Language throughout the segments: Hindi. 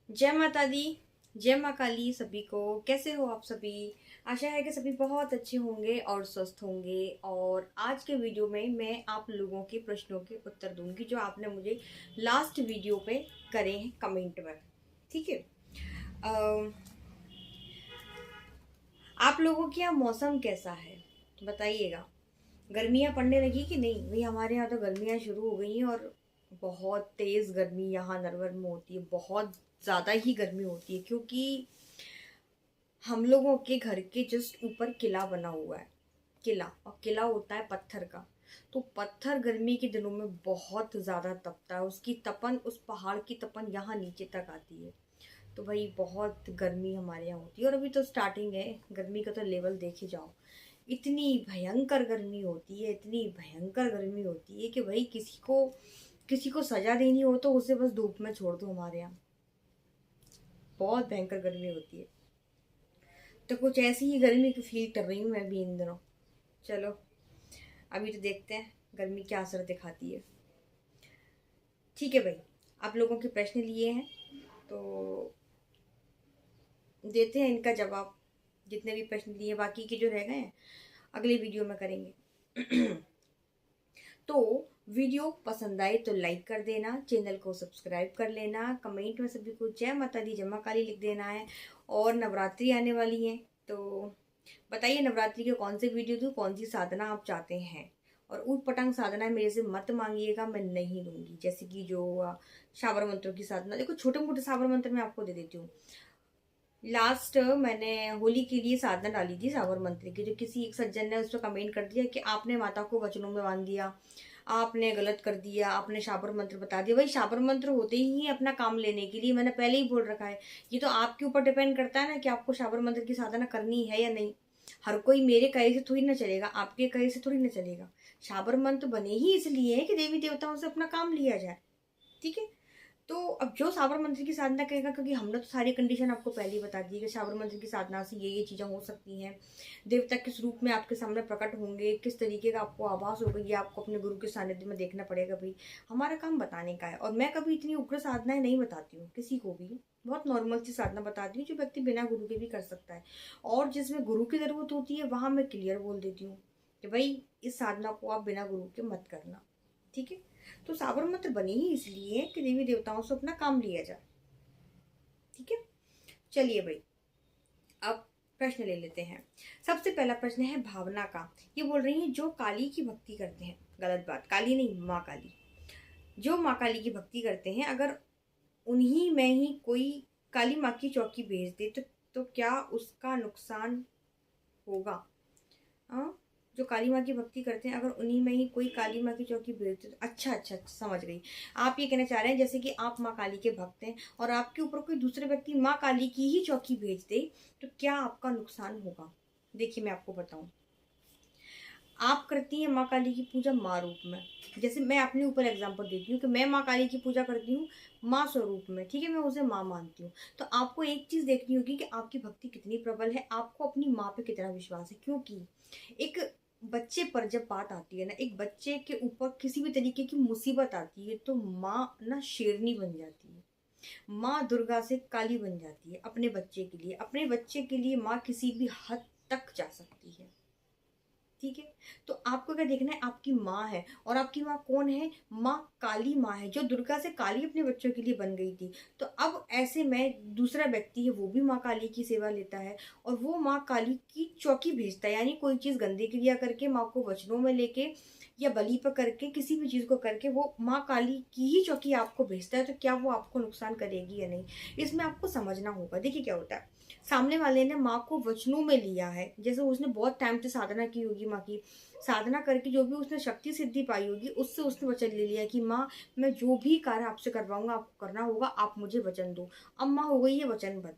जय माता दी। जय माँ काली। सभी को कैसे हो आप सभी। आशा है कि सभी बहुत अच्छे होंगे और स्वस्थ होंगे। और आज के वीडियो में मैं आप लोगों के प्रश्नों के उत्तर दूंगी जो आपने मुझे लास्ट वीडियो पे करे हैं कमेंट में। ठीक है। अ, आप लोगों के यहाँ मौसम कैसा है बताइएगा। गर्मियाँ पड़ने लगी कि नहीं। भाई हमारे यहाँ तो गर्मियाँ शुरू हो गई हैं और बहुत तेज गर्मी यहाँ नरवर में होती है। बहुत ज़्यादा ही गर्मी होती है क्योंकि हम लोगों के घर के जस्ट ऊपर किला बना हुआ है। किला, और किला होता है पत्थर का। तो पत्थर गर्मी के दिनों में बहुत ज़्यादा तपता है। उसकी तपन, उस पहाड़ की तपन यहाँ नीचे तक आती है। तो भाई बहुत गर्मी हमारे यहाँ होती है और अभी तो स्टार्टिंग है। गर्मी का तो लेवल देखे जाओ। इतनी भयंकर गर्मी होती है, इतनी भयंकर गर्मी होती है कि भाई किसी को सजा देनी हो तो उसे बस धूप में छोड़ दो। हमारे यहाँ बहुत भयंकर गर्मी होती है। तो कुछ ऐसी ही गर्मी की फील कर रही हूँ मैं भी इन दिनों। चलो अभी तो देखते हैं गर्मी क्या असर दिखाती है। ठीक है भाई, आप लोगों के प्रश्न लिए हैं तो देते हैं इनका जवाब। जितने भी प्रश्न लिए बाकी के जो रह गए हैं अगले वीडियो में करेंगे। तो वीडियो पसंद आए तो लाइक कर देना, चैनल को सब्सक्राइब कर लेना, कमेंट में सभी को जय माता दी जय माँ काली लिख देना है। और नवरात्रि आने वाली है तो बताइए नवरात्रि के कौन से वीडियो दूँ, कौन सी साधना आप चाहते हैं। और ऊट पटांग साधना मेरे से मत मांगिएगा, मैं नहीं दूंगी। जैसे कि जो शाबर मंत्रों की साधना, देखो छोटे मोटे शाबर मंत्र मैं आपको दे देती हूँ। लास्ट मैंने होली के लिए साधना डाली थी साबर मंत्र की, जो किसी एक सज्जन ने उस पर कमेंट कर दिया कि आपने माता को वचनों में बांध दिया, आपने गलत कर दिया, आपने शाबर मंत्र बता दिया। भाई शाबर मंत्र होते ही अपना काम लेने के लिए, मैंने पहले ही बोल रखा है। ये तो आपके ऊपर डिपेंड करता है ना कि आपको शाबर मंत्र की साधना करनी है या नहीं। हर कोई मेरे कहे से थोड़ी ना चलेगा, आपके कहे से थोड़ी ना चलेगा। शाबर मंत्र बने ही इसलिए है कि देवी देवताओं से अपना काम लिया जाए। ठीक है। तो अब जो साबर मंत्र की साधना करेगा, क्योंकि हमने तो सारी कंडीशन आपको पहले ही बता दी कि साबर मंत्र की साधना से ये चीजें हो सकती हैं। देवता किस रूप में आपके सामने प्रकट होंगे, किस तरीके का आपको आभास होगा, ये आपको अपने गुरु के सानिध्य में देखना पड़ेगा। भाई हमारा काम बताने का है और मैं कभी इतनी उग्र साधनाएं नहीं बताती हूँ किसी को भी। बहुत नॉर्मल सी साधना बताती हूँ जो व्यक्ति बिना गुरु के भी कर सकता है। और जिसमें गुरु की जरूरत होती है वहां मैं क्लियर बोल देती हूँ कि भाई इस साधना को आप बिना गुरु के मत करना। ठीक है। तो साबर मंत्र बने ही इसलिए कि देवी देवताओं से अपना काम लिया जाए। ठीक है। चलिए भाई, अब प्रश्न ले लेते हैं। सबसे पहला प्रश्न है भावना का। ये बोल रही है जो काली की भक्ति करते हैं, गलत बात, काली नहीं माँ काली। जो माँ काली की भक्ति करते हैं, अगर उन्हीं में ही कोई काली माँ की चौकी भेज दे तो क्या उसका नुकसान होगा। हाँ, जो काली माँ की भक्ति करते हैं अगर उन्हीं में ही कोई काली माँ की चौकी भेजते तो अच्छा, समझ गई। आप ये कहना चाह रहे हैं जैसे कि आप माँ काली के भक्त हैं और आपके ऊपर कोई दूसरे व्यक्ति माँ काली की ही चौकी भेज दे तो क्या आपका नुकसान होगा। देखिए मैं आपको बताऊं, आप करती हैं माँ काली की पूजा माँ रूप में। जैसे मैं अपने ऊपर एग्जांपल देती हूँ कि मैं माँ काली की पूजा करती हूँ माँ स्वरूप में। ठीक है, मैं उसे माँ मानती हूँ। तो आपको एक चीज देखनी होगी कि आपकी भक्ति कितनी प्रबल है, आपको अपनी माँ पे कितना विश्वास है। क्योंकि एक बच्चे पर जब बात आती है ना, एक बच्चे के ऊपर किसी भी तरीके की मुसीबत आती है तो माँ ना शेरनी बन जाती है। माँ दुर्गा से काली बन जाती है अपने बच्चे के लिए। अपने बच्चे के लिए माँ किसी भी हद तक जा सकती है। ठीक है। तो आपको क्या देखना है, आपकी माँ है और आपकी माँ कौन है, माँ काली माँ है, जो दुर्गा से काली अपने बच्चों के लिए बन गई थी। तो अब ऐसे में दूसरा व्यक्ति है वो भी माँ काली की सेवा लेता है और वो माँ काली की चौकी भेजता है। यानी कोई चीज गंदी क्रिया करके माँ को वचनों में लेके या बलि पर करके किसी भी चीज को करके वो माँ काली की ही चौकी आपको भेजता है, तो क्या वो आपको नुकसान करेगी या नहीं, इसमें आपको समझना होगा। देखिए क्या होता है, सामने वाले ने माँ को वचनों में लिया है। जैसे उसने बहुत टाइम से साधना की होगी, माँ की साधना करके जो भी उसने शक्ति सिद्धि पाई होगी उससे उसने वचन ले लिया कि माँ मैं जो भी कार्य आपसे करवाऊंगा आपको करना होगा, आप मुझे वचन दो। अब माँ हो गई है वचनबद्ध।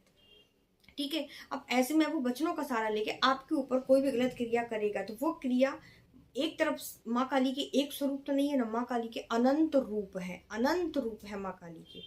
ठीक है। अब ऐसे में वो वचनों का सहारा लेके आपके ऊपर कोई भी गलत क्रिया करेगा तो वो क्रिया एक तरफ माँ काली के एक स्वरूप तो नहीं है ना, माँ काली के अनंत रूप है, अनंत रूप है माँ काली के।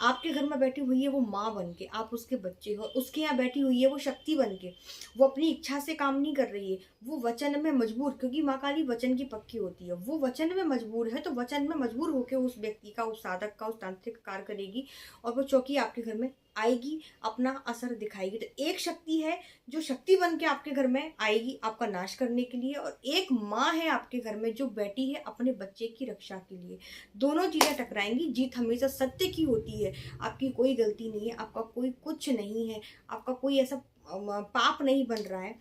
आपके घर में बैठी हुई है वो माँ बन के, आप उसके बच्चे हो। उसके यहाँ बैठी हुई है वो शक्ति बन के, वो अपनी इच्छा से काम नहीं कर रही है, वो वचन में मजबूर, क्योंकि माँ काली वचन की पक्की होती है। वो वचन में मजबूर है तो वचन में मजबूर होकर उस व्यक्ति का, उस साधक का, उस तांत्रिक कार्य करेगी और वो चौकी आपके घर में आएगी, अपना असर दिखाएगी। तो एक शक्ति है जो शक्ति बन के आपके घर में आएगी आपका नाश करने के लिए, और एक माँ है आपके घर में जो बैठी है अपने बच्चे की रक्षा के लिए। दोनों चीज़ें टकराएंगी। जीत हमेशा सत्य की होती है। आपकी कोई गलती नहीं है, आपका कोई कुछ नहीं है, आपका कोई ऐसा पाप नहीं बन रहा है।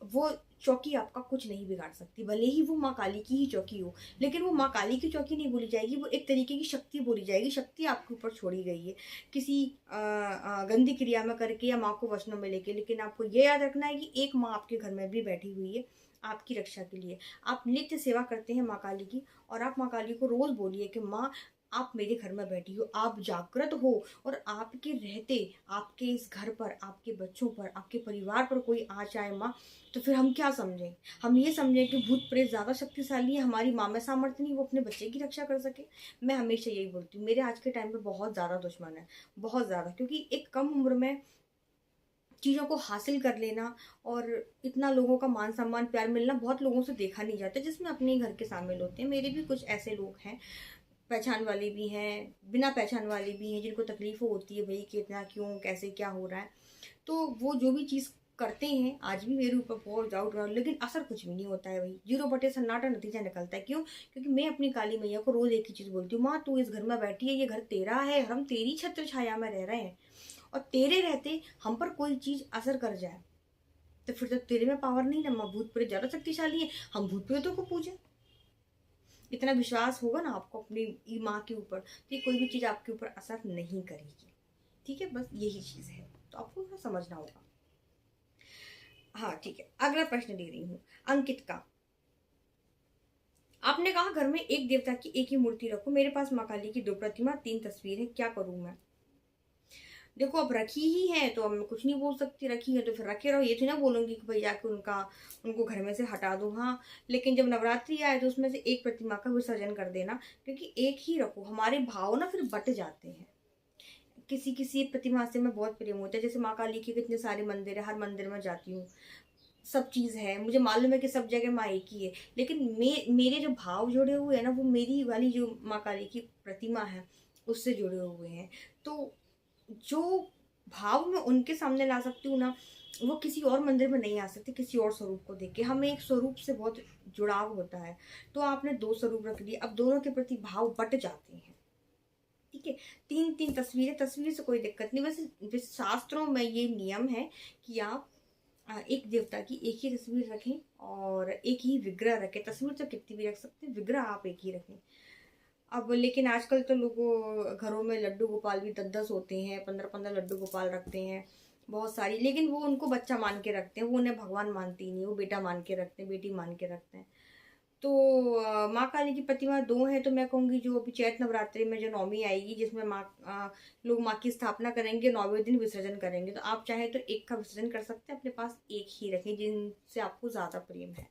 वो चौकी आपका कुछ नहीं बिगाड़ सकती, भले ही वो माँ काली की ही चौकी हो, लेकिन वो माँ काली की चौकी नहीं बोली जाएगी, वो एक तरीके की शक्ति बोली जाएगी। शक्ति आपके ऊपर छोड़ी गई है किसी गंदी क्रिया में करके या माँ को वचनों में लेके। लेकिन आपको ये याद रखना है कि एक माँ आपके घर में भी बैठी हुई है आपकी रक्षा के लिए। आप नित्य सेवा करते हैं माँ काली की, और आप माँ काली को रोज बोलिए कि माँ आप मेरे घर में बैठी हो, आप जागृत हो, और आपके रहते आपके इस घर पर, आपके बच्चों पर, आपके परिवार पर कोई आ जाए माँ, तो फिर हम क्या समझें? हम ये समझें कि भूत प्रेत ज़्यादा शक्तिशाली है, हमारी माँ में सामर्थ्य नहीं वो अपने बच्चे की रक्षा कर सके। मैं हमेशा यही बोलती हूँ, मेरे आज के टाइम पे बहुत ज़्यादा दुश्मन है, बहुत ज़्यादा, क्योंकि एक कम उम्र में चीज़ों को हासिल कर लेना और इतना लोगों का मान सम्मान प्यार मिलना बहुत लोगों से देखा नहीं जाता, जिसमें अपने ही घर के शामिल होते हैं। मेरे भी कुछ ऐसे लोग हैं, पहचान वाले भी हैं, बिना पहचान वाले भी हैं, जिनको तकलीफ होती है भाई कि इतना क्यों, कैसे, क्या हो रहा है। तो वो जो भी चीज़ करते हैं, आज भी मेरे ऊपर बहुत डाउट रहा, लेकिन असर कुछ भी नहीं होता है भाई, 0/सन्नाटा नतीजा निकलता है। क्यों? क्योंकि मैं अपनी काली मैया को रोज एक ही चीज़ बोलती हूँ, माँ तू इस घर में बैठी है, ये घर तेरा है, हम तेरी छत्र छाया में रह रहे हैं, और तेरे रहते हम पर कोई चीज़ असर कर जाए तो फिर तो तेरे में पावर नहीं ना माँ, भूत प्रेत ज़्यादा शक्तिशाली है, हम भूत प्रेतों को पूजें। इतना विश्वास होगा ना आपको अपनी माँ के ऊपर, तो ये कोई भी चीज़ आपके ऊपर असर नहीं करेगी। ठीक है, बस यही चीज़ है, तो आपको थोड़ा समझना होगा। हाँ ठीक है, अगला प्रश्न दे रही हूँ अंकित का। आपने कहा घर में एक देवता की एक ही मूर्ति रखो, मेरे पास माँ काली की 2 प्रतिमा 3 तस्वीर है, क्या करूँ मैं? देखो अब रखी ही है तो अब मैं कुछ नहीं बोल सकती, रखी है तो फिर रखे रहो, ये तो ना बोलूंगी कि भाई जाके उनको घर में से हटा दो। हाँ, लेकिन जब नवरात्रि आए तो उसमें से एक प्रतिमा का विसर्जन कर देना, क्योंकि एक ही रखो, हमारे भाव ना फिर बट जाते हैं। किसी किसी प्रतिमा से मैं बहुत प्रेम होता है, जैसे माँ काली के कितने सारे मंदिर है, हर मंदिर में जाती हूँ, सब चीज़ है, मुझे मालूम है कि सब जगह माँ एक ही है, लेकिन मेरे जो भाव जुड़े हुए हैं ना, वो मेरी वाली जो माँ काली की प्रतिमा है उससे जुड़े हुए हैं। तो जो भाव मैं उनके सामने ला सकती हूँ ना, वो किसी और मंदिर में नहीं आ सकती। किसी और स्वरूप को देख के हमें एक स्वरूप से बहुत जुड़ाव होता है, तो आपने 2 स्वरूप रख लिए, अब दोनों के प्रति भाव बट जाते हैं। ठीक है, 3-3 तस्वीरें, तस्वीर से कोई दिक्कत नहीं। वैसे शास्त्रों में ये नियम है कि आप एक देवता की एक ही तस्वीर रखें और एक ही विग्रह रखें। तस्वीर तो कितनी भी रख सकते हैं, विग्रह आप एक ही रखें। अब लेकिन आजकल तो लोगों घरों में लड्डू गोपाल भी 10-10 होते हैं, 15-15 लड्डू गोपाल रखते हैं बहुत सारी, लेकिन वो उनको बच्चा मान के रखते हैं, वो उन्हें भगवान मानती ही नहीं, वो बेटा मान के रखते हैं, बेटी मान के रखते हैं। तो माँ काली की प्रतिमा 2 है, तो मैं कहूँगी जो अभी चैत नवरात्रि में जो नवमी आएगी, जिसमें लोग माँ की स्थापना करेंगे, 9वें दिन विसर्जन करेंगे, तो आप चाहे तो एक का विसर्जन कर सकते हैं, अपने पास एक ही रखें जिनसे आपको ज़्यादा प्रेम है।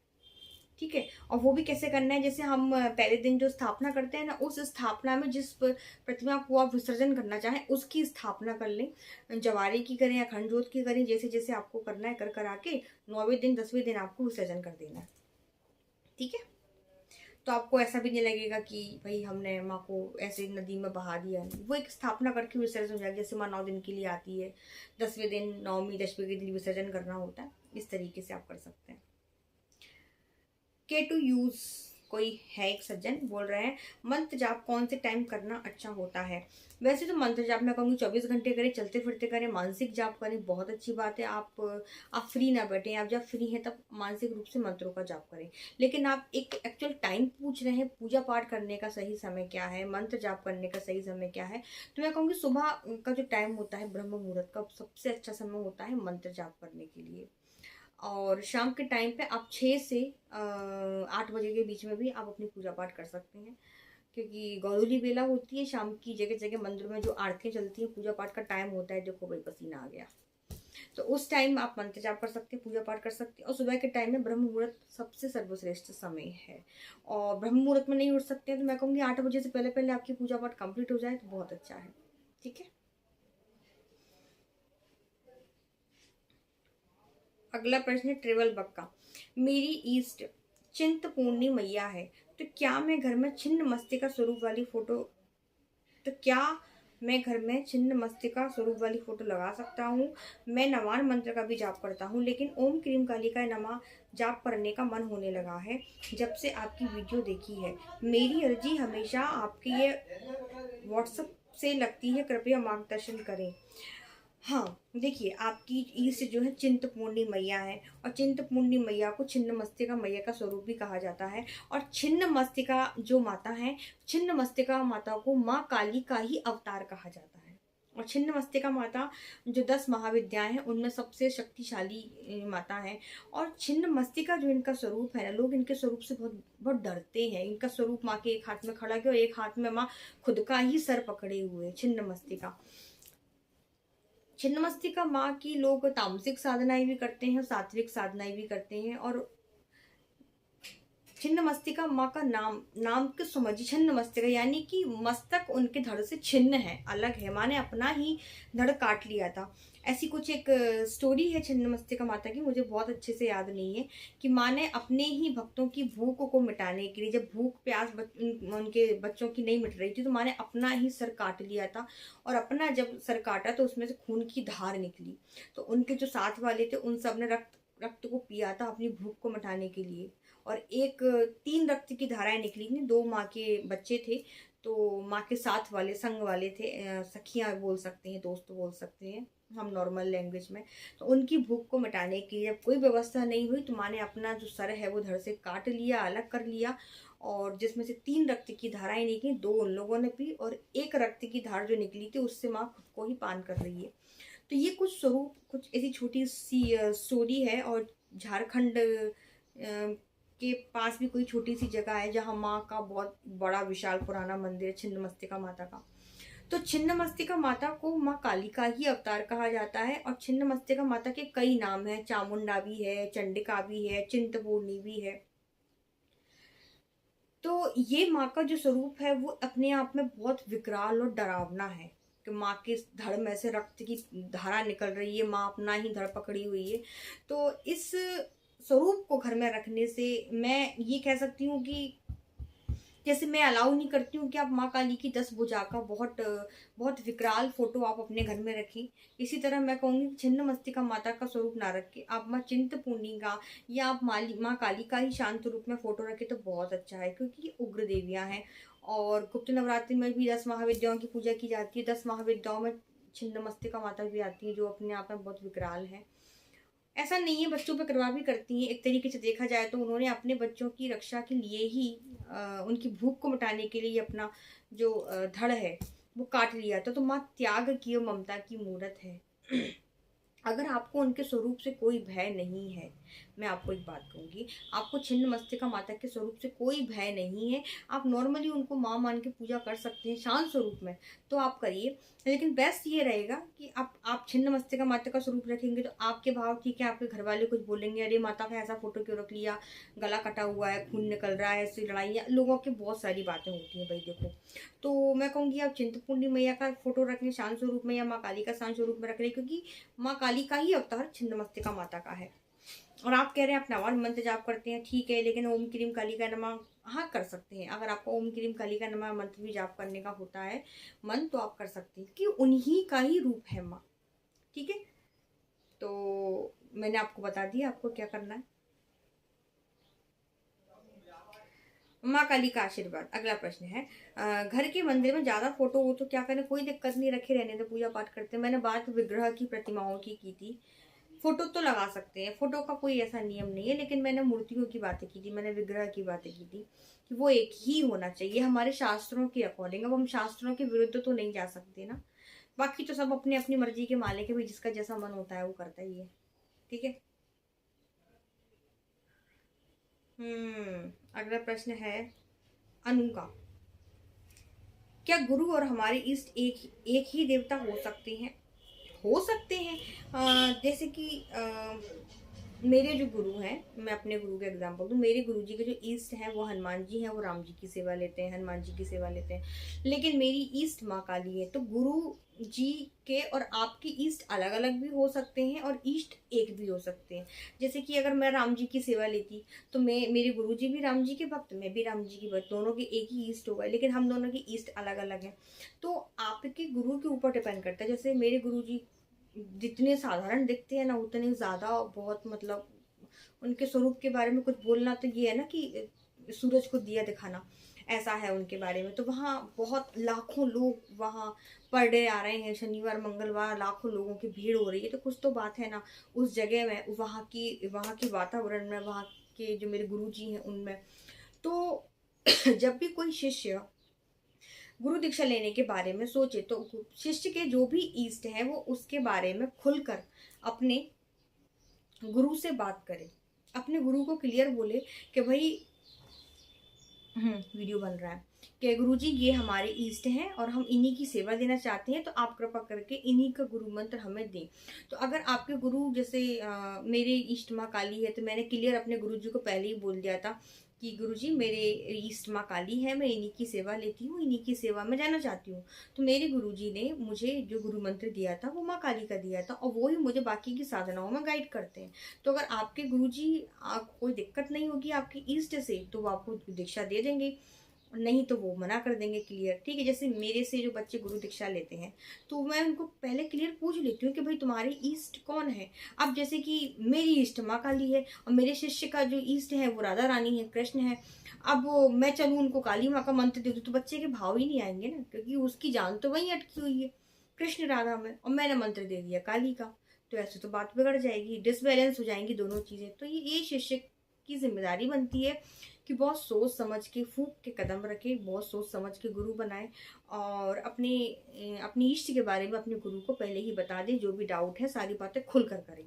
ठीक है, और वो भी कैसे करना है, जैसे हम पहले दिन जो स्थापना करते हैं ना, उस स्थापना में जिस प्रतिमा को आप विसर्जन करना चाहें उसकी स्थापना कर लें। जवारे की करें या अखंड ज्योत की करें, जैसे जैसे आपको करना है कर करा के 9वें दिन 10वें दिन आपको विसर्जन कर देना है। ठीक है, तो आपको ऐसा भी नहीं लगेगा कि भाई हमने माँ को ऐसे नदी में बहा दिया, वो एक स्थापना करके विसर्जन हो जाएगी। जैसे माँ 9 दिन के लिए आती है, 10वें दिन नवमी 10वें के दिन विसर्जन करना होता है, इस तरीके से आप कर सकते हैं। के टू यूज कोई है, एक सज्जन बोल रहे हैं मंत्र जाप कौन से टाइम करना अच्छा होता है? वैसे तो मंत्र जाप मैं कहूँगी 24 घंटे करें, चलते फिरते करें, मानसिक जाप करें, बहुत अच्छी बात है। आप फ्री ना बैठें, आप जब फ्री हैं तब मानसिक रूप से मंत्रों का जाप करें। लेकिन आप एक एक्चुअल टाइम पूछ रहे हैं, पूजा पाठ करने का सही समय क्या है, मंत्र जाप करने का सही समय क्या है, तो मैं कहूँगी सुबह का जो टाइम होता है ब्रह्म मुहूर्त का, सबसे अच्छा समय होता है मंत्र जाप करने के लिए। और शाम के टाइम पे आप 6 से 8 बजे के बीच में भी आप अपनी पूजा पाठ कर सकते हैं, क्योंकि गौधूली बेला होती है शाम की, जगह जगह मंदिर में जो आरतियाँ चलती हैं, पूजा पाठ का टाइम होता है। देखो भाई पसीना आ गया, तो उस टाइम आप मंत्र जाप कर सकते हैं, पूजा पाठ कर सकते हैं। और सुबह के टाइम में ब्रह्म मुहूर्त सबसे सर्वश्रेष्ठ समय है, और ब्रह्म मुहूर्त में नहीं उठ सकते हैं तो मैं कहूँगी 8 बजे से पहले पहले आपकी पूजा पाठ कंप्लीट हो जाए तो बहुत अच्छा है। ठीक है, अगला प्रश्न है ट्रेवल बग का। मेरी ईस्ट चिंतपूर्णी मैया है, तो क्या मैं घर में छिन्न मस्तिका स्वरूप वाली फोटो, तो क्या मैं घर में छिन्न मस्तिका स्वरूप वाली फोटो लगा सकता हूँ। मैं नवान मंत्र का भी जाप करता हूँ, लेकिन ओम क्रीम कालिकाय नमः जाप करने का मन होने लगा है जब से आपकी वीडियो देखी है। मेरी अर्जी हमेशा आपके ये व्हाट्सएप से लगती है, कृपया मार्गदर्शन करें। हाँ, देखिए आपकी ईष्ट जो है चिंतपूर्णी मैया है, और चिंतपूर्णी मैया को छिन्न मस्तिका मैया का स्वरूप भी कहा जाता है। और छिन्न मस्तिका जो माता है, छिन्न मस्तिका माता को माँ काली का ही अवतार कहा जाता है। और छिन्न मस्तिका माता जो 10 महाविद्याएं हैं उनमें सबसे शक्तिशाली माता है। और छिन्न मस्तिका जो इनका स्वरूप है ना, लोग इनके स्वरूप से बहुत बहुत डरते हैं। इनका स्वरूप माँ के एक हाथ में खड़ा किया और एक हाथ में माँ खुद का ही सर पकड़े हुए, छिन्न मस्तिका। छिन्नमस्तिका माँ की लोग तामसिक साधनाएं भी करते हैं, सात्विक साधनाएं भी करते हैं। और छिन्नमस्तिका माँ का नाम के समझिए, छिन्नमस्तिका यानी कि मस्तक उनके धड़ से छिन्न है, अलग है। माँ ने अपना ही धड़ काट लिया था। ऐसी कुछ एक स्टोरी है छिन्नमस्तिका माता की, मुझे बहुत अच्छे से याद नहीं है, कि माँ ने अपने ही भक्तों की भूख को मिटाने के लिए, जब भूख प्यास उनके बच्चों की नहीं मिट रही थी, तो माँ ने अपना ही सर काट लिया था। और अपना जब सर काटा तो उसमें से खून की धार निकली। तो उनके जो साथ वाले थे उन सब ने रक्त को पिया था अपनी भूख को मिटाने के लिए। और एक 3 रक्त की धाराएं निकली थी। 2 माँ के बच्चे थे, तो माँ के साथ वाले संग वाले थे, सखियां बोल सकते हैं, दोस्त बोल सकते हैं हम नॉर्मल लैंग्वेज में। तो उनकी भूख को मिटाने की जब कोई व्यवस्था नहीं हुई, तो माँ ने अपना जो सर है वो धड़ से काट लिया, अलग कर लिया। और जिसमें से 3 रक्त की धाराएं निकली, 2 उन लोगों ने पी, और 1 रक्त की धार जो निकली थी उससे माँ खुद को ही पान कर रही है। तो ये कुछ स्वरूप, कुछ ऐसी छोटी सी स्टोरी है। और झारखंड के पास भी कोई छोटी सी जगह है जहाँ माँ का बहुत बड़ा विशाल पुराना मंदिर है, छिन्नमस्तिका माता का। तो छिन्नमस्तिका माता को माँ काली का ही अवतार कहा जाता है। और छिन्नमस्तिका माता के कई नाम हैं, चामुंडा भी है, चंडिका भी है, चिंतपूर्णी भी है। तो ये माँ का जो स्वरूप है वो अपने आप में बहुत विकराल और डरावना है, कि माँ के धड़ में से रक्त की धारा निकल रही है, माँ अपना ही धड़ पकड़ी हुई है। तो इस स्वरूप को घर में रखने से मैं ये कह सकती हूँ कि जैसे मैं अलाउ नहीं करती हूँ कि आप माँ काली की 10 भुजा का बहुत बहुत विकराल फोटो आप अपने घर में रखें, इसी तरह मैं कहूँगी छिन्नमस्तिका माता का स्वरूप ना रख के आप माँ चिंतपूर्णी का या आप माँ काली का ही शांत रूप में फोटो रखें तो बहुत अच्छा है, क्योंकि ये उग्र देवियाँ हैं। और गुप्त नवरात्रि में भी 10 महाविद्याओं की पूजा की जाती है। 10 महाविद्याओं में छिन्नमस्तिका माता भी आती है, जो अपने आप में बहुत विकराल है। ऐसा नहीं है, बच्चों पे करवा भी करती हैं। एक तरीके से देखा जाए तो उन्होंने अपने बच्चों की रक्षा के लिए ही उनकी भूख को मिटाने के लिए अपना जो धड़ है वो काट लिया था। तो माँ त्याग की और ममता की मूरत है। अगर आपको उनके स्वरूप से कोई भय नहीं है, मैं आपको एक बात कहूँगी, आपको छिन्नमस्तिका माता के स्वरूप से कोई भय नहीं है, आप नॉर्मली उनको माँ मान के पूजा कर सकते हैं शांत स्वरूप में, तो आप करिए। लेकिन बेस्ट ये रहेगा कि आप छिन्नमस्तिका माता का स्वरूप रखेंगे तो आपके भाव ठीक है, आपके घर वाले कुछ बोलेंगे, अरे माता का ऐसा फोटो क्यों रख लिया, गला कटा हुआ है, खून निकल रहा है, ऐसी लड़ाई, लोगों की बहुत सारी बातें होती हैं भाई देखो। तो मैं कहूँगी आप चिंतपूर्णी मैया का फोटो रखें शांत स्वरूप में, या माँ काली का शांत स्वरूप में रख रहे, क्योंकि माँ काली का ही अवतार छिन्नमस्तिका माता का है। और आप कह रहे हैं आप नवान मंत्र जाप करते हैं, ठीक है, लेकिन ओम क्रीम कालिका नमः हाँ कर सकते हैं। अगर आपको ओम क्रीम कालिका नमः मंत्र भी जाप करने का होता है मन, तो आप कर सकते हैं, कि उन्हीं का ही रूप है माँ। ठीक है, तो मैंने आपको बता दिया आपको क्या करना है। माँ काली का आशीर्वाद। अगला प्रश्न है, घर के मंदिर में ज्यादा फोटो हो तो क्या करें? कोई दिक्कत नहीं, रखे रहने तो पूजा पाठ करते हैं। मैंने बात विग्रह की, प्रतिमाओं की थी। फोटो तो लगा सकते हैं, फोटो का कोई ऐसा नियम नहीं है, लेकिन मैंने मूर्तियों की बातें की थी, मैंने विग्रह की बातें की थी, कि वो एक ही होना चाहिए हमारे शास्त्रों के अकॉर्डिंग। अब हम शास्त्रों के विरुद्ध तो नहीं जा सकते ना। बाकी तो सब अपनी अपनी मर्जी के मालिक है भाई, जिसका जैसा मन होता है वो करता ही है। ठीक है। अगला प्रश्न है अनु का, क्या गुरु और हमारे इष्ट एक ही देवता हो सकते हैं? हो सकते हैं। जैसे कि मेरे जो गुरु हैं, मैं अपने गुरु का एग्जांपल दूं, मेरे गुरु जी के जो ईष्ट हैं वो हनुमान जी हैं, वो राम जी की सेवा लेते हैं, हनुमान जी की सेवा लेते हैं। लेकिन मेरी ईष्ट माँ काली है। तो गुरु जी के और आपकी ईष्ट अलग अलग भी हो सकते हैं और ईष्ट एक भी हो सकते हैं। जैसे कि अगर मैं राम जी की सेवा लेती तो मैं, मेरे गुरु जी भी राम जी के भक्त, मैं भी राम जी की भक्त, दोनों के एक ही ईष्ट होगा, लेकिन हम दोनों की ईष्ट अलग अलग है। तो आपके गुरु के ऊपर डिपेंड करता है। जैसे मेरे गुरु जी जितने साधारण दिखते हैं ना, उतने ज्यादा बहुत मतलब उनके स्वरूप के बारे में कुछ बोलना तो ये है ना कि सूरज को दिया दिखाना, ऐसा है उनके बारे में। तो वहाँ बहुत लाखों लोग वहाँ पर डे आ रहे हैं, शनिवार मंगलवार लाखों लोगों की भीड़ हो रही है। तो कुछ तो बात है ना उस जगह में, वहाँ की वातावरण में, वहाँ के जो मेरे गुरु जी हैं उनमें। तो जब भी कोई शिष्य गुरु दीक्षा लेने के बारे में सोचे तो शिष्य के जो भी ईष्ट है वो उसके बारे में खुलकर अपने गुरु से बात करे, अपने गुरु को क्लियर बोले कि भाई वीडियो बन रहा है कि गुरुजी ये हमारे ईष्ट हैं और हम इन्हीं की सेवा देना चाहते हैं, तो आप कृपा करके इन्हीं का गुरु मंत्र हमें दें। तो अगर आपके गुरु जैसे मेरे ईष्ट माँ काली है, तो मैंने क्लियर अपने गुरुजी को पहले ही बोल दिया था कि गुरुजी मेरे ईष्ट माँ काली है, मैं इन्हीं की सेवा लेती हूँ, इन्हीं की सेवा में जाना चाहती हूँ। तो मेरे गुरुजी ने मुझे जो गुरु मंत्र दिया था वो माँ काली का दिया था, और वो ही मुझे बाकी की साधनाओं में गाइड करते हैं। तो अगर आपके गुरुजी कोई दिक्कत नहीं होगी आपकी ईष्ट से, तो वो आपको दीक्षा दे देंगे, नहीं तो वो मना कर देंगे क्लियर। ठीक है, जैसे मेरे से जो बच्चे गुरु दीक्षा लेते हैं तो मैं उनको पहले क्लियर पूछ लेती हूँ कि भाई तुम्हारी ईष्ट कौन है। अब जैसे कि मेरी ईष्ट माँ काली है और मेरे शिष्य का जो ईष्ट है वो राधा रानी है, कृष्ण है। अब मैं चलूँ उनको काली माँ का मंत्र दे दूँ तो बच्चे के भाव ही नहीं आएंगे ना, क्योंकि उसकी जान तो वहीं अटकी हुई है कृष्ण राधा में, और मैंने मंत्र दे दिया काली का। तो ऐसे तो बात बिगड़ जाएगी, डिसबैलेंस हो जाएंगी दोनों चीजें। तो ये शिष्य की जिम्मेदारी बनती है कि बहुत सोच समझ के फूंक के कदम रखे, बहुत सोच समझ के गुरु बनाए, और अपनी इष्ट के बारे में अपने गुरु को पहले ही बता दे, जो भी डाउट है सारी बातें खुलकर करें।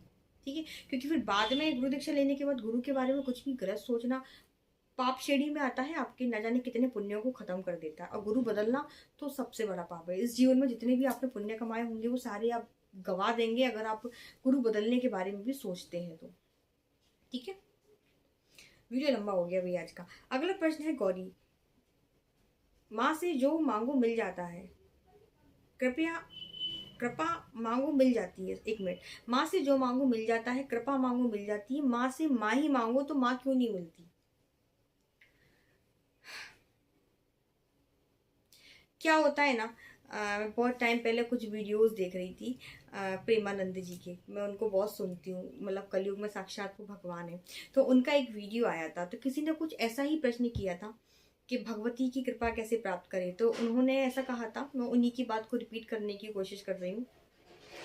ठीक है, क्योंकि फिर बाद में गुरु दीक्षा लेने के बाद गुरु के बारे में कुछ भी गलत सोचना पाप श्रेणी में आता है, आपके न जाने कितने पुण्यों को खत्म कर देता है। और गुरु बदलना तो सबसे बड़ा पाप है। इस जीवन में जितने भी आपने पुण्य कमाए होंगे वो सारे आप गवा देंगे अगर आप गुरु बदलने के बारे में भी सोचते हैं तो। ठीक है, वीडियो लंबा हो गया भैया आज का। अगला प्रश्न है गौरी, माँ से जो मांगो मिल जाता है, कृपया कृपा मांगो मिल जाती है। एक मिनट, माँ से जो मांगो मिल जाता है, कृपा मांगो मिल जाती है, माँ से माँ ही मांगो तो माँ क्यों नहीं मिलती? क्या होता है ना, बहुत टाइम पहले कुछ वीडियोस देख रही थी प्रेमानंद जी के, मैं उनको बहुत सुनती हूँ, मतलब कलयुग में साक्षात वो भगवान है। तो उनका एक वीडियो आया था, तो किसी ने कुछ ऐसा ही प्रश्न किया था कि भगवती की कृपा कैसे प्राप्त करें। तो उन्होंने ऐसा कहा था, मैं उन्हीं की बात को रिपीट करने की कोशिश कर रही हूँ।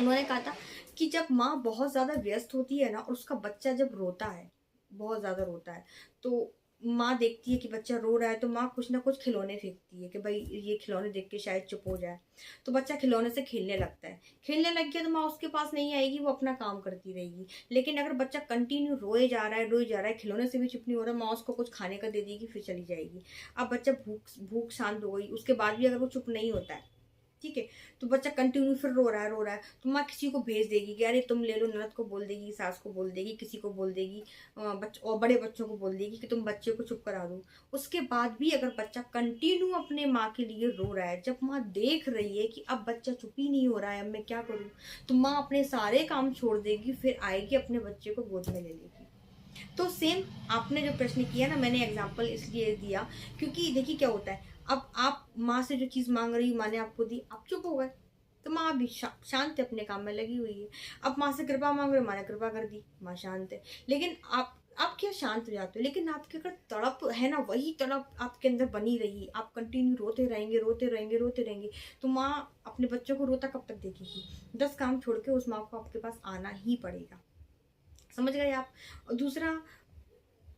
उन्होंने कहा था कि जब माँ बहुत ज्यादा व्यस्त होती है ना, और उसका बच्चा जब रोता है, बहुत ज्यादा रोता है, तो माँ देखती है कि बच्चा रो रहा है, तो माँ कुछ ना कुछ खिलौने फेंकती है कि भाई ये खिलौने देख के शायद चुप हो जाए। तो बच्चा खिलौने से खेलने लगता है, खेलने लग गया तो माँ उसके पास नहीं आएगी, वो अपना काम करती रहेगी। लेकिन अगर बच्चा कंटिन्यू रोए जा रहा है, रोए जा रहा है, खिलौने से भी चुप नहीं हो रहा, माँ उसको कुछ खाने का दे देगी, फिर चली जाएगी। अब बच्चा भूख भूख शांत हो गई, उसके बाद भी अगर वो चुप नहीं होता है, ठीक है, तो बच्चा कंटिन्यू फिर रो रहा है, तो माँ किसी को भेज देगी कि अरे तुम ले लो, ननद को बोल देगी, सास को बोल देगी, किसी को बोल देगी, और बड़े बच्चों को बोल देगी कि तुम बच्चे को चुप करा दो। उसके बाद भी अगर बच्चा कंटिन्यू अपने माँ के लिए रो रहा है, जब माँ देख रही है कि अब बच्चा चुप ही नहीं हो रहा है, अब मैं क्या करूँ, तो माँ अपने सारे काम छोड़ देगी, फिर आएगी अपने बच्चे को गोद में ले लेगी। तो सेम आपने जो प्रश्न किया ना, मैंने एग्जाम्पल इसलिए दिया क्योंकि देखिए क्या होता है, अब आप माँ से जो चीज मांग रही, माँ ने आपको दी, आप चुप हो गए, तो माँ भी शांत है, अपने काम में लगी हुई है। अब माँ से कृपा मांग रहे, माँ ने कृपा कर दी, माँ शांत है। लेकिन आप क्या शांत हो जाते हो, लेकिन आपके अगर तड़प है ना, वही तड़प आपके अंदर बनी रही, आप कंटिन्यू रोते रहेंगे रोते रहेंगे रोते रहेंगे, तो माँ अपने बच्चों को रोता कब तक देखेगी? 10 काम छोड़ के उस माँ को आपके पास आना ही पड़ेगा। समझ गए आप? और दूसरा,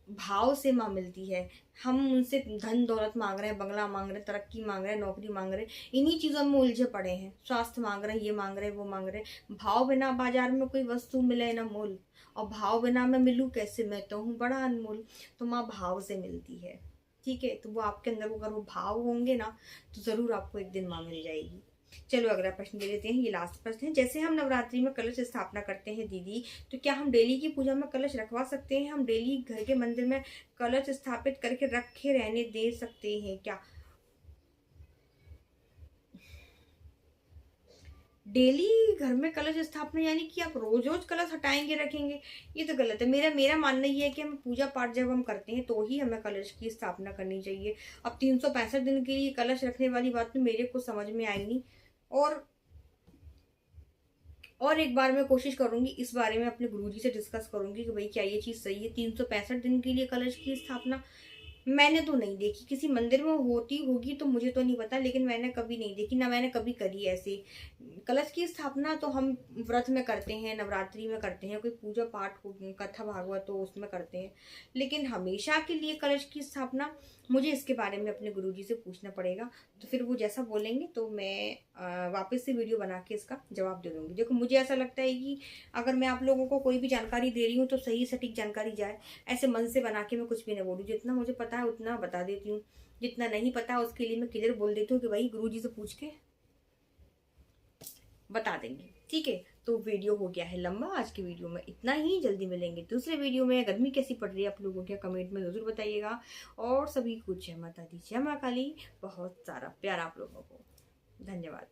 भाव से माँ मिलती है। हम उनसे धन दौलत मांग रहे हैं, बंगला मांग रहे हैं, तरक्की मांग रहे हैं, नौकरी मांग रहे हैं, इन्हीं चीजों में उलझे पड़े हैं, स्वास्थ्य मांग रहे हैं, ये मांग रहे हैं, वो मांग रहे हैं। भाव बिना बाजार में कोई वस्तु मिले ना मोल, और भाव बिना मैं मिलूं कैसे, मैं तो हूँ बड़ा अनमोल। तो माँ भाव से मिलती है। ठीक है, तो वो आपके अंदर अगर वो भाव होंगे ना, तो जरूर आपको एक दिन माँ मिल जाएगी। चलो अगला प्रश्न ले लेते हैं। ये लास्ट प्रश्न है। जैसे हम नवरात्रि में कलश स्थापना करते हैं दीदी, तो क्या हम डेली की पूजा में कलश रखवा सकते हैं? हम डेली घर के मंदिर में कलश स्थापित करके रखे रहने दे सकते हैं क्या? डेली घर में कलश स्थापना यानी कि आप रोज रोज कलश हटाएंगे रखेंगे, ये तो गलत है। मेरा मेरा मानना ये है कि हम पूजा पाठ जब हम करते हैं तो ही हमें कलश की स्थापना करनी चाहिए। अब 365 दिन के लिए कलश रखने वाली बात तो मेरे को समझ में आई नहीं। और एक बार मैं कोशिश करूंगी इस बारे में अपने गुरुजी से डिस्कस करूंगी कि भाई क्या ये चीज सही है, 365 दिन के लिए कलश की स्थापना। मैंने तो नहीं देखी, किसी मंदिर में होती होगी तो मुझे तो नहीं पता, लेकिन मैंने कभी नहीं देखी, ना मैंने कभी करी ऐसे। कलश की स्थापना तो हम व्रत में करते हैं, नवरात्रि में करते हैं, कोई पूजा पाठ हो, कथा भागवत तो उसमें करते हैं, लेकिन हमेशा के लिए कलश की स्थापना मुझे इसके बारे में अपने गुरुजी से पूछना पड़ेगा। तो फिर वो जैसा बोलेंगे तो मैं वापस से वीडियो बना के इसका जवाब दे दूंगी। देखो मुझे ऐसा लगता है कि अगर मैं आप लोगों को कोई भी जानकारी दे रही हूँ तो सही सटीक जानकारी जाए, ऐसे मन से बना के मैं कुछ भी नहीं बोलूँ। जितना मुझे पता है उतना बता देती हूँ, जितना नहीं पता है उसके लिए मैं क्लियर बोल देती हूँ कि भाई गुरुजी से पूछ के बता देंगे। ठीक है, तो वीडियो हो गया है लंबा, आज की वीडियो में इतना ही। जल्दी मिलेंगे दूसरे वीडियो में। गर्मी कैसी पड़ रही है आप लोगों के कमेंट में जरूर बताइएगा। और सभी कुछ जय माता दी, जय मां काली, बहुत सारा प्यार आप लोगों को। धन्यवाद।